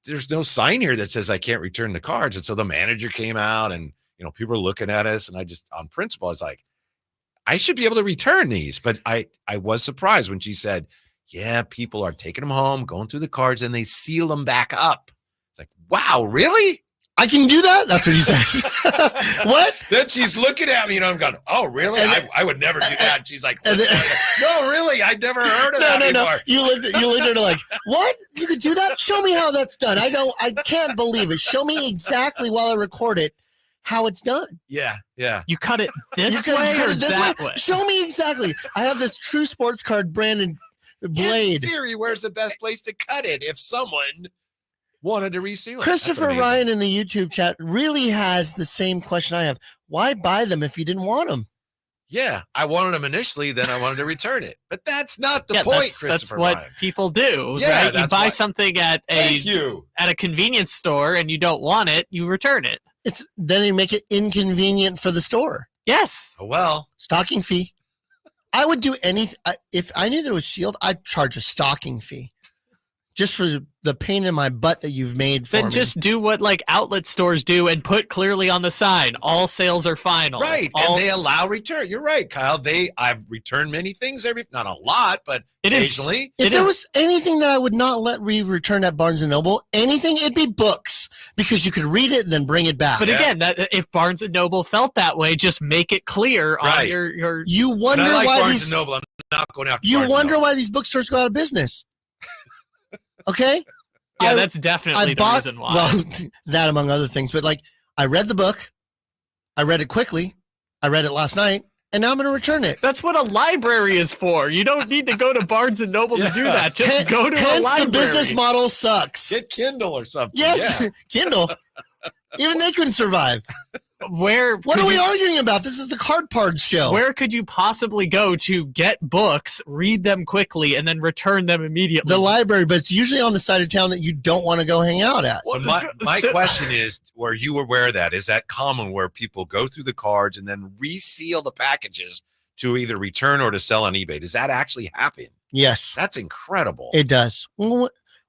there's no sign here that says I can't return the cards. And so the manager came out, and people were looking at us, and I just, on principle, I was like, I should be able to return these. But I was surprised when she said, yeah, people are taking them home, going through the cards, and they seal them back up. It's like, wow, really? I can do that? That's what he said. What? Then she's looking at me, I'm going, oh, really? I would never do that. And she's like, no, really? I'd never heard of that before. No. You looked at her like, what? You could do that? Show me how that's done. I can't believe it. Show me exactly while I record it how it's done. Yeah. You cut it this way or that way? Show me exactly. I have this True Sports Card branded blade. In theory, where's the best place to cut it if someone wanted to reseal it? Christopher Ryan in the YouTube chat really has the same question I have. Why buy them if you didn't want them? Yeah, I wanted them initially, then I wanted to return it. But that's not the point, Christopher That's what Ryan. people do, Yeah, right? You buy something at Thank you. at a convenience store and you don't want it, you return it. Then you make it inconvenient for the store. Yes. Oh, well. Stocking fee. I would do anything. If I knew that it was sealed, I'd charge a stocking fee. Just for the pain in my butt that you've made for me. Then just do what outlet stores do and put clearly on the sign, all sales are final. Right, and they allow return. You're right, Kyle. I've returned many things, not a lot, but occasionally. If there was anything that I would not let return at Barnes & Noble, it'd be books, because you could read it and then bring it back. But again, if Barnes & Noble felt that way, just make it clear on your... You wonder I like why Barnes & Noble. I'm not going after You Barnes & wonder Noble. why these bookstores go out of business. Okay? Yeah, that's definitely the reason why. Well, that among other things. But I read the book. I read it quickly. I read it last night. And now I'm going to return it. That's what a library is for. You don't need to go to Barnes & Noble to do that. Just go to a library. The business model sucks. Get Kindle or something. Yes, yeah. Kindle. Even they couldn't survive. What are we arguing about? This is the Card Parts show. Where could you possibly go to get books, read them quickly, and then return them immediately? The library, but it's usually on the side of town that you don't want to go hang out at. So my question is, were you aware of that? Is that common where people go through the cards and then reseal the packages to either return or to sell on eBay? Does that actually happen? Yes. That's incredible. It does.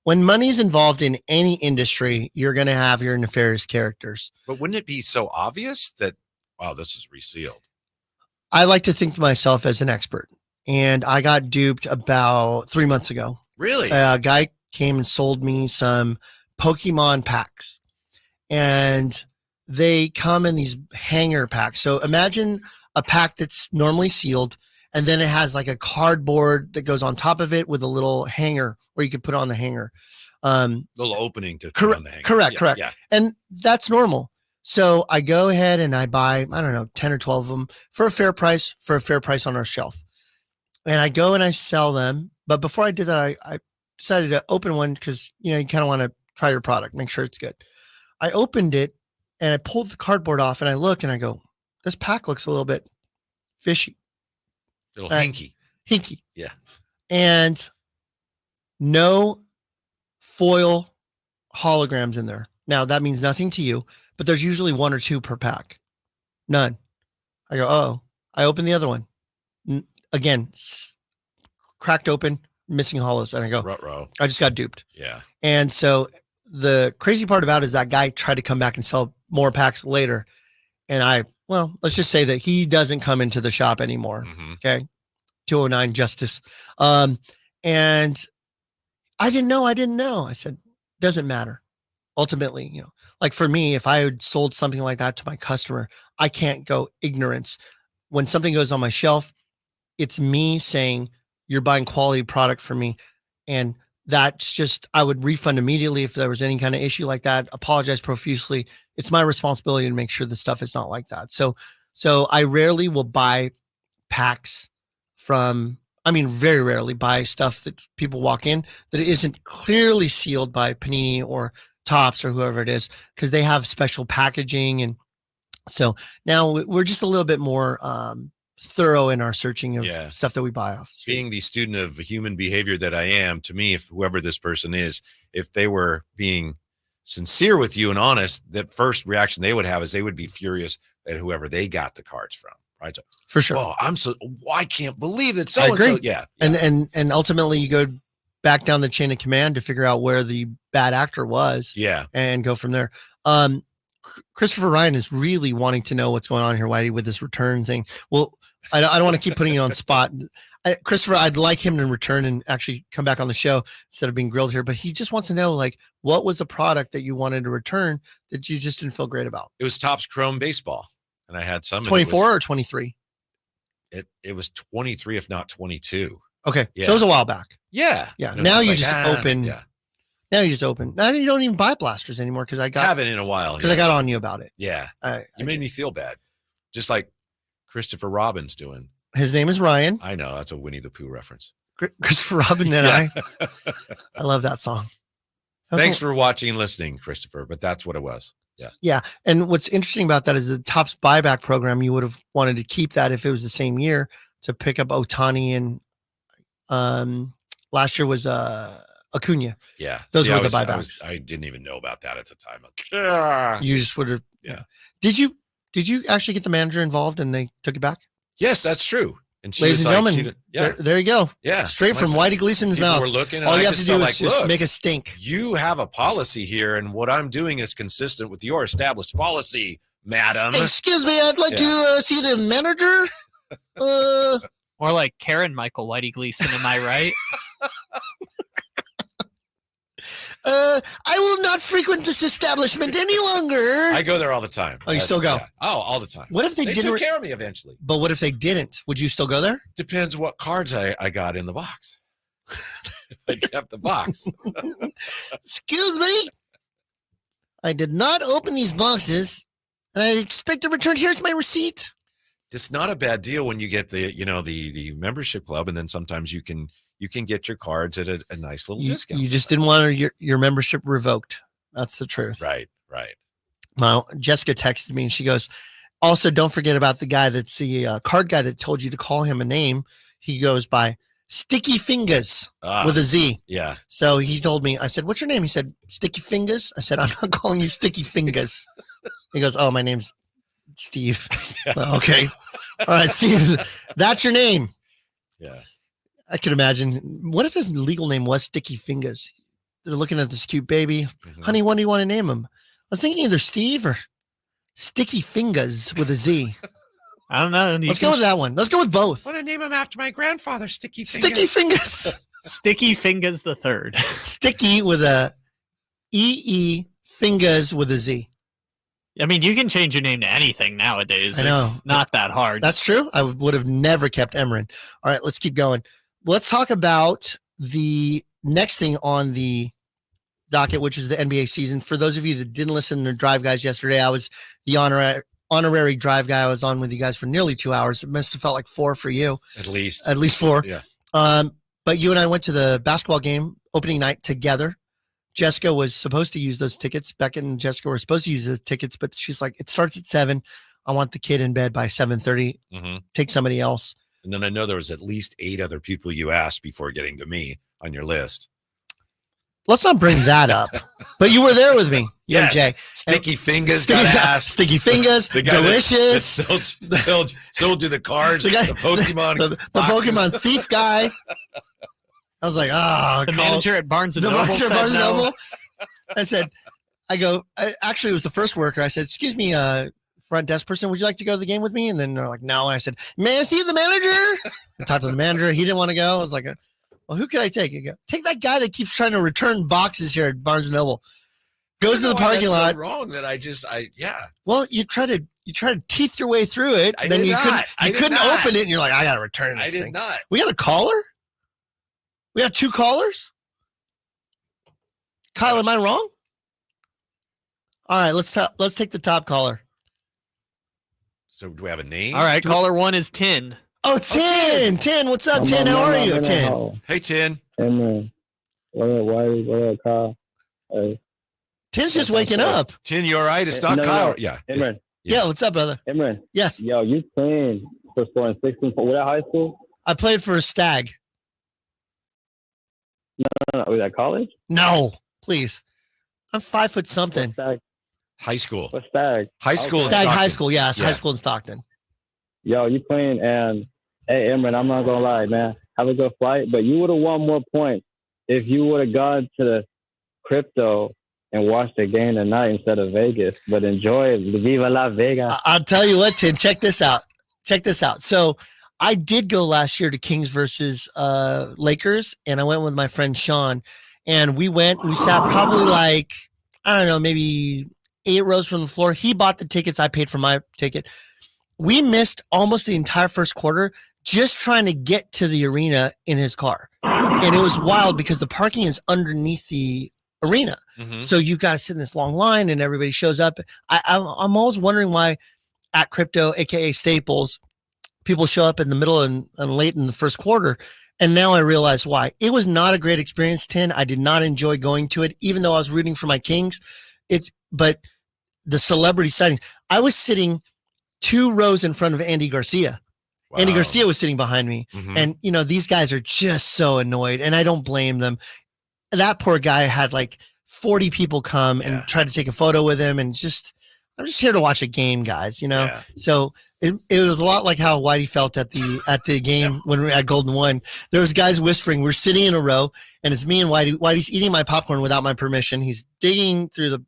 When money's involved in any industry, you're going to have your nefarious characters. But wouldn't it be so obvious that, wow, this is resealed? I like to think to myself as an expert, and I got duped about 3 months ago. Really? A guy came and sold me some Pokemon packs, and they come in these hanger packs. So imagine a pack that's normally sealed, and then it has a cardboard that goes on top of it with a little hanger where you could put on the hanger. Little opening to put on the hanger. Correct. Yeah. And that's normal. So I go ahead and I buy, 10 or 12 of them for a fair price on our shelf. And I go and I sell them. But before I did that, I decided to open one because, you kind of want to try your product, make sure it's good. I opened it and I pulled the cardboard off and I look and I go, this pack looks a little bit fishy. Little hinky. Hinky. Yeah. And no foil holograms in there. Now, that means nothing to you, but there's usually 1 or 2 per pack. None. I go, oh. I open the other one. Again, cracked open, missing hollows. And I go, Ruh-roh. I just got duped. Yeah. And so the crazy part about it is that guy tried to come back and sell more packs later. And let's just say that he doesn't come into the shop anymore. Mm-hmm. Okay. 209 Justice. And I didn't know. I said, doesn't matter. Ultimately, for me, if I had sold something like that to my customer, I can't go ignorance. When something goes on my shelf, it's me saying, you're buying quality product from me. And that's just, I would refund immediately if there was any kind of issue like that. Apologize profusely. It's my responsibility to make sure the stuff is not like that. So I rarely will buy packs very rarely buy stuff that people walk in that isn't clearly sealed by Panini or Topps or whoever it is, because they have special packaging. And so now we're just a little bit more thorough in our searching of stuff that we buy off the street. Being the student of human behavior that I am, to me, if whoever this person is, if they were being sincere with you and honest, that first reaction they would have is they would be furious at whoever they got the cards from. Right. For sure. Oh, I can't believe that. I agree. Yeah. And ultimately you go back down the chain of command to figure out where the bad actor was. Yeah. And go from there. Christopher Ryan is really wanting to know what's going on here, Whitey, with this return thing. Well, I don't want to keep putting you on spot. Christopher, I'd like him to return and actually come back on the show instead of being grilled here, but he just wants to know, like, what was the product that you wanted to return that you just didn't feel great about? It was Topps Chrome Baseball. And I had some 24 or 23. It was 23, if not 22. Okay. Yeah. So it was a while back. Yeah. Yeah. Now you just open. Yeah. Now you just open. Now you don't even buy blasters anymore because I haven't in a while. Because I got on you about it. Yeah. You made me feel bad. Just like Christopher Robin's doing. His name is Ryan. I know. That's a Winnie the Pooh reference. Christopher Robin and I love that song. Thanks for watching and listening, Christopher, but that's what it was. Yeah. Yeah. And what's interesting about that is the Topps buyback program, you would have wanted to keep that if it was the same year to pick up Ohtani, and last year was Acuna. Yeah. Those were the buybacks. I didn't even know about that at the time. You just would have. Yeah. Did you actually get the manager involved and they took it back? Yes, that's true. And she ladies and gentlemen, there you go. Yeah. Straight from Whitey Gleason's mouth. We're looking, all you have to do is just make a stink. You have a policy here, and what I'm doing is consistent with your established policy, madam. Excuse me, I'd like to see the manager. More like Karen Michael Whitey Gleason, am I right? I will not frequent this establishment any longer. I go there all the time. Oh, you still go? Yeah. Oh, all the time. What if they didn't took care of me eventually? But what if they didn't? Would you still go there? Depends what cards I got in the box. If I kept the box. Excuse me. I did not open these boxes, and I expect a return. Here's my receipt. It's not a bad deal when you get the membership club, and then sometimes you can get your cards at a nice little discount. You just didn't want your membership revoked. That's the truth. Right. Well, Jessica texted me and she goes, also, don't forget about the guy that's the card guy that told you to call him a name. He goes by Sticky Fingers with a Z. Yeah. So he told me, I said, what's your name? He said, Sticky Fingers. I said, I'm not calling you Sticky Fingers. He goes, oh, my name's Steve. Well, okay. All right, Steve, that's your name. Yeah. I could imagine. What if his legal name was Sticky Fingers? They're looking at this cute baby. Mm-hmm. Honey, what do you want to name him? I was thinking either Steve or Sticky Fingers with a Z. I don't know. Let's go with that one. Let's go with both. I want to name him after my grandfather, Sticky Fingers. Sticky Fingers. Sticky Fingers the Third. Sticky with a E Fingers with a Z. I mean, you can change your name to anything nowadays. I know. It's not that hard. That's true. I would have never kept Emran. All right, let's keep going. Let's talk about the next thing on the docket, which is the NBA season. For those of you that didn't listen to Drive Guys yesterday, I was the honorary Drive Guy. I was on with you guys for nearly 2 hours. It must have felt like 4 for you. At least 4. Yeah. But you and I went to the basketball game opening night together. Jessica was supposed to use those tickets. Beckett and Jessica were supposed to use those tickets, but she's like, it starts at 7. I want the kid in bed by 7:30. Mm-hmm. Take somebody else. And then I know there was at least 8 other people you asked before getting to me on your list. Let's not bring that up. But you were there with me, yes. Jay. Sticky Fingers got asked. Sticky Fingers, the guy delicious. That sold you the cards, the Pokemon. The Pokemon thief guy. I was like, the manager at Barnes & Noble said no. I said, actually, it was the first worker. I said, excuse me, front desk person, would you like to go to the game with me? And then they're like, no. And I said, may I see the manager? I talked to the manager. He didn't want to go. I was like, well, who could I take? I go, take that guy that keeps trying to return boxes here at Barnes & Noble. Goes to the parking lot. So wrong that yeah. Well, you try to teeth your way through it. I then did you not. couldn't open it, and you're like, I got to return this thing. I did not. We got a caller? We got 2 callers? Kyle, am I wrong? All right, let's take the top caller. So do we have a name? All right, caller 1 is Tin. Oh, Tin. Tin, what's up, Tin? How are you, Tin? Hey, Tin. Hey, man. What up, Wiley? What up, Kyle? Hey. Tin's just waking up. Tin, you all right? It's not No, Kyle. no. Yeah. Imran. Yeah, what's up, brother? Imran. Yes, Yo, you playing for scoring 16 for what high school? I played for Stag. No, was that college? No, please. I'm 5 foot something. Stag. High school. What Stag? High school. in Stag High Stockton. School, yes, Yeah. high school in Stockton. Yo, you playing and hey, Imran, I'm not gonna lie, man. Have a good flight, but you would have won more points if you would have gone to the crypto and watched the game tonight instead of Vegas. But enjoy it. Viva la Vega. I'll tell you what, Tin, check this out. So I did go last year to Kings versus Lakers, and I went with my friend Sean, and we sat probably like, I don't know, maybe 8 rows from the floor. He bought the tickets. I paid for my ticket. We missed almost the entire first quarter just trying to get to the arena in his car. And it was wild because the parking is underneath the arena. Mhm. So you got to sit in this long line and everybody shows up. I'm always wondering why at Crypto, aka Staples, people show up in the middle and late in the first quarter. And now I realize why. It was not a great experience, Tin. I did not enjoy going to it, even though I was rooting for my Kings. But the celebrity sightings, I was sitting 2 rows in front of Andy Garcia. Wow. Andy Garcia was sitting behind me. Mhm. And, these guys are just so annoyed, and I don't blame them. That poor guy had like 40 people come and try to take a photo with him, and I'm just here to watch a game, guys, Yeah. So it was a lot like how Whitey felt at the game when we were at Golden One. There was guys whispering. We're sitting in a row, and it's me and Whitey. Whitey's eating my popcorn without my permission. He's digging through the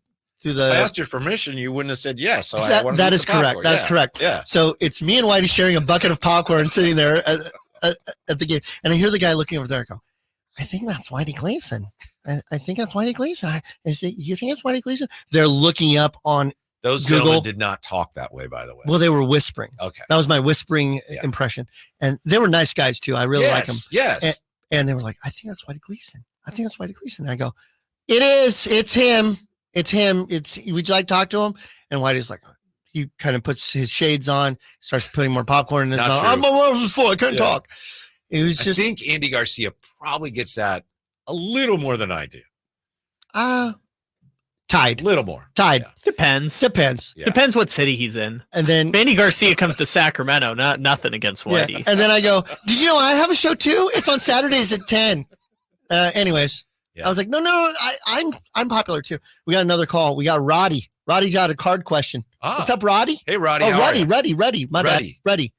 If I asked your permission, you wouldn't have said yes. So that is correct. That is correct. Yeah. So it's me and Whitey sharing a bucket of popcorn sitting there at the game. And I hear the guy looking over there. I go, I think that's Whitey Gleason. I think that's Whitey Gleason. You think it's Whitey Gleason? They're looking up on Those Google. gentlemen did not talk that way, by the way. Well, they were whispering. Okay. That was my whispering impression. And they were nice guys too. I really like them. Yes. And they were like, I think that's Whitey Gleason. I think that's Whitey Gleason. And I go, it is. It's him. It's him. Would you like to talk to him? And Whitey's like, he kind of puts his shades on, starts putting more popcorn in his Not mouth. true. I'm a full. I couldn't talk. It was I just think Andy Garcia probably gets that a little more than I do. tied. A little more. Tied. Yeah. Depends. Yeah. Depends what city he's in. And then If Andy Garcia comes to Sacramento, nothing against yeah. Whitey. And then I go, did you know I have a show too? It's on Saturdays at 10. Anyways, Yeah. I was like, no, I'm popular too. We got another call. We got Roddy. Roddy's got a card question. Ah. What's up, Roddy? Hey, Roddy. Oh, how are Ruddy, you? Ruddy. My bad. Ruddy. Ruddy.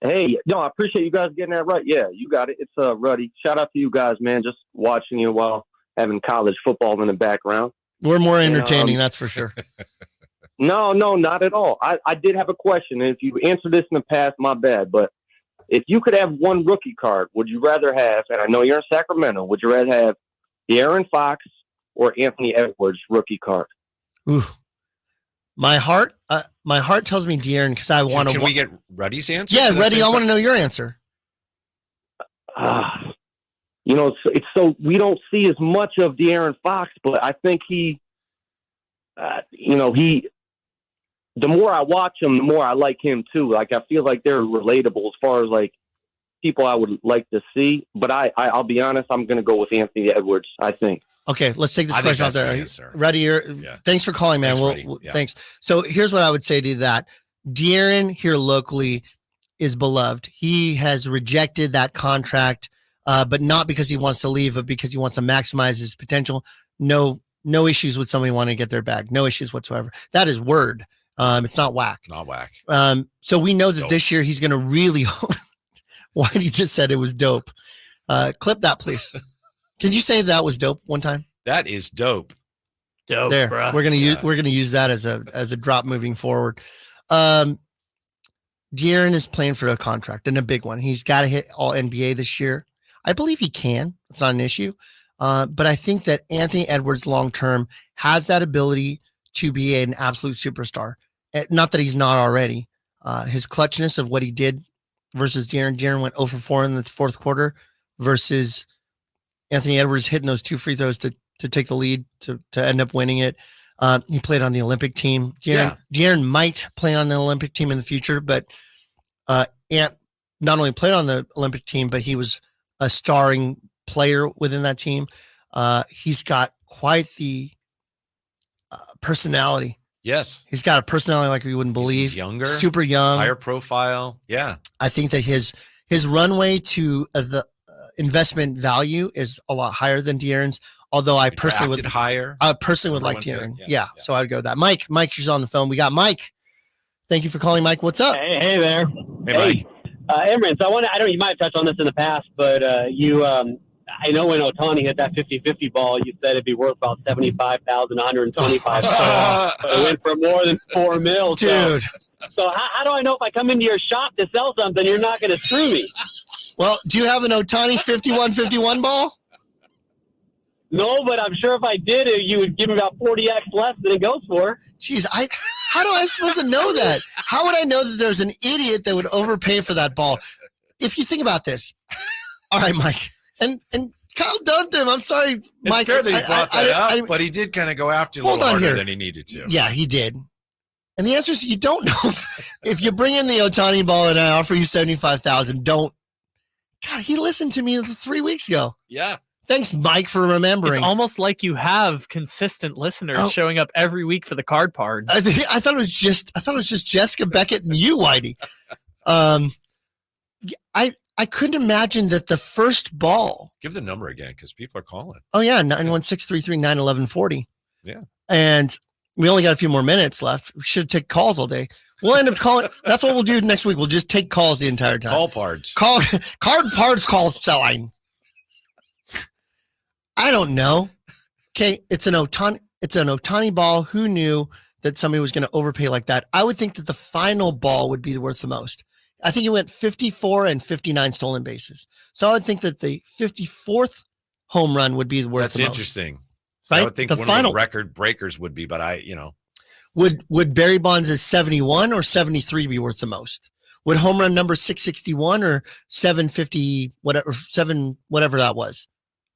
Hey, no, I appreciate you guys getting that right. Yeah, you got it. It's Ruddy. Shout out to you guys, man. Just watching you while having college football in the background. We're more entertaining, that's for sure. No, not at all. I did have a question. If you answered this in the past, my bad. But if you could have one rookie card, would you rather have, and I know you're in Sacramento, would you rather have De'Aaron Fox or Anthony Edwards rookie card? Ooh. My heart tells me De'Aaron because I want to. Can we get Ruddy's answer? Yeah, to that Ruddy, same I want to know your answer. It's so we don't see as much of De'Aaron Fox, but I think the more I watch him, the more I like him too. Like I feel like they're relatable as far as like people I would like to see. But I'll be honest, I'm going to go with Anthony Edwards. I think. Okay, let's take this I think question out that's the there. answer. Ruddy, thanks for calling, man. Thanks, Ruddy. Yeah. Thanks. So here's what I would say to that. De'Aaron here locally is beloved. He has rejected that contract, but not because he wants to leave, but because he wants to maximize his potential. No issues with somebody wanting to get their bag. No issues whatsoever. That is word. It's not whack. Not whack. So we know It's that dope. this year he's going to really. Whitey just said it was dope. Clip that, please. Can you say that was dope one time? That is dope. Dope, There, bruh. we're gonna use that as a drop moving forward. De'Aaron is playing for a contract and a big one. He's got to hit all NBA this year. I believe he can. It's not an issue. But I think that Anthony Edwards long term has that ability to be an absolute superstar. Not that he's not already. His clutchness of what he did versus De'Aaron. De'Aaron went 0 for 4 in the fourth quarter versus Anthony Edwards hitting those 2 free throws to to take the lead to end up winning it. He played on the Olympic team. De'Aaron might play on the Olympic team in the future, but Ant not only played on the Olympic team, but he was a starring player within that team. He's got quite the personality. Yes. He's got a personality like you wouldn't believe. He's younger, super young, higher profile. Yeah. I think that his runway to the investment value is a lot higher than De'Aaron's. Although I personally would higher. I personally would like De'Aaron. Yeah. So I'd go with that. Mike, you're on the phone. We got Mike. Thank you for calling, Mike. What's up? Hey there. Hey, Mike. Emryn, so I know you might have touched on this in the past, but I know when Ohtani hit that 50-50 ball, you said it'd be worth about $75,125. But it went for more than $4 million. Dude. So how do I know if I come into your shop to sell something, you're not going to screw me? Well, do you have an Ohtani 51-51 ball? No, but I'm sure if I did it, you would give me about 40x less than it goes for. Jeez, how do I supposed to know that? How would I know that there's an idiot that would overpay for that ball? If you think about this. All right, Mike. And Kyle dumped him. I'm sorry, Mike. It's fair that he brought that up, but he did kind of go after you a little harder than he needed to. Yeah, he did. And the answer is you don't know if you bring in the Ohtani ball and I offer you $75,000. Don't. God, he listened to me 3 weeks ago. Yeah. Thanks, Mike, for remembering. It's almost like you have consistent listeners showing up every week for the card parts. I thought it was just Jessica Beckett and you, Whitey. I couldn't imagine that the first ball. Give the number again because people are calling. Oh yeah, 916-339-1140. Yeah. And we only got a few more minutes left. We should take calls all day. We'll end up calling. That's what we'll do next week. We'll just take calls the entire time. Call parts. Card parts call selling. I don't know. Okay, it's an Ohtani ball. Who knew that somebody was going to overpay like that? I would think that the final ball would be worth the most. I think it went 54 and 59 stolen bases. So I would think that the 54th home run would be worth the most. That's interesting. Right? I would think one of the record breakers would be, but Would Barry Bonds' 71 or 73 be worth the most? Would home run number 661 or 750, whatever that was?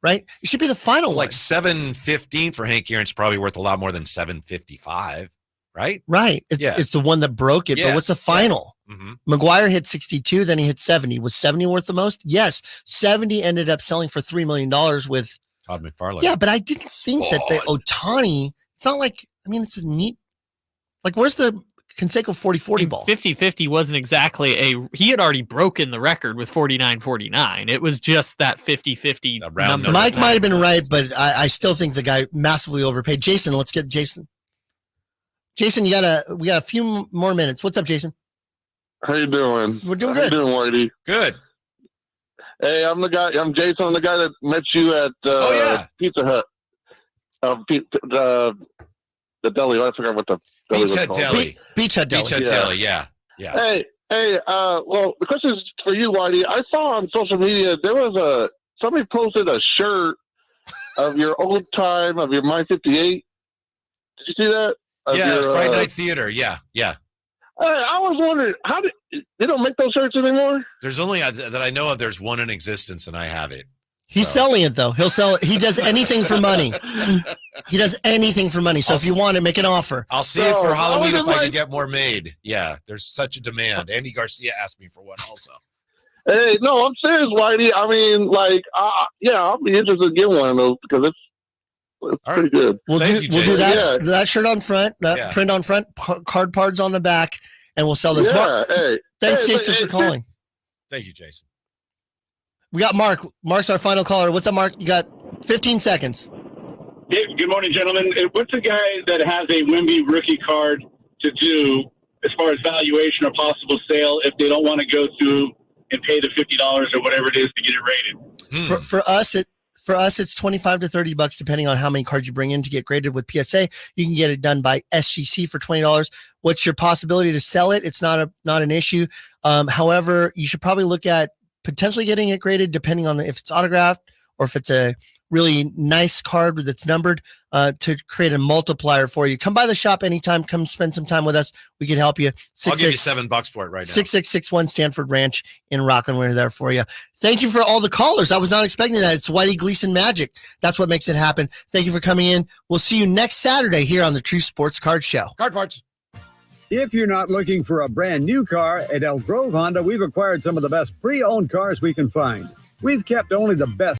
Right? It should be the final one. Like 715 for Hank Aaron's probably worth a lot more than 755, right? Right. It's the one that broke it, but what's the final? Yeah. Mm-hmm. McGuire hit 62, then he hit 70. Was 70 worth the most? Yes. 70 ended up selling for $3 million with Todd McFarlane. Yeah, but I didn't think that the Ohtani, it's not like, it's a neat, like where's the Canseco 40-40 ball? 50-50 wasn't exactly he had already broken the record with 49-49. It was just that 50-50 number. Mike might have been right, but I still think the guy massively overpaid. Jason, let's get Jason. Jason, we got a few more minutes. What's up, Jason? How you doing? We're doing good. How you doing, Whitey? Good. Hey, I'm Jason. I'm the guy that met you at Pizza Hut. The deli. I forgot what the deli was called. Beach Hut Deli. Beach Hut Deli. Yeah. Hey. Well, the question is for you, Whitey. I saw on social media there was somebody posted a shirt of your old time of your My 58. Did you see that? It's Friday Night Theater. Yeah. I was wondering they don't make those shirts anymore. There's only that I know of. There's one in existence, and I have it. He's selling it though. He'll sell it. He does anything for money. He does anything for money. So if you want it, make an offer. I'll see it for Halloween if I can get more made. Yeah, there's such a demand. Andy Garcia asked me for one also. Hey, no, I'm serious, Whitey. I mean, I'll be interested in getting one of those because it's pretty good. We'll do that. Yeah. That shirt on front, print on front, card parts on the back, and we'll sell this. Yeah. Thanks, Jason, for calling. Thank you, Jason. We got Mark. Mark's our final caller. What's up, Mark? You got 15 seconds. Hey, good morning, gentlemen. What's a guy that has a Wemby rookie card to do as far as valuation or possible sale if they don't want to go through and pay the $50 or whatever it is to get it rated? For us, it's $25 to $30 depending on how many cards you bring in to get graded with PSA. You can get it done by SGC for $20. What's your possibility to sell it? It's not an issue. However, you should probably look at potentially getting it graded depending on if it's autographed or if it's a really nice card that's numbered to create a multiplier for you. Come by the shop anytime. Come spend some time with us. We can help you. I'll give you $7 for it right now. 6661 Stanford Ranch in Rockland. We're there for you. Thank you for all the callers. I was not expecting that. It's Whitey Gleason magic. That's what makes it happen. Thank you for coming in. We'll see you next Saturday here on the True Sports Card Show. Card Parts. If you're not looking for a brand new car, at Elk Grove Honda, we've acquired some of the best pre-owned cars we can find. We've kept only the best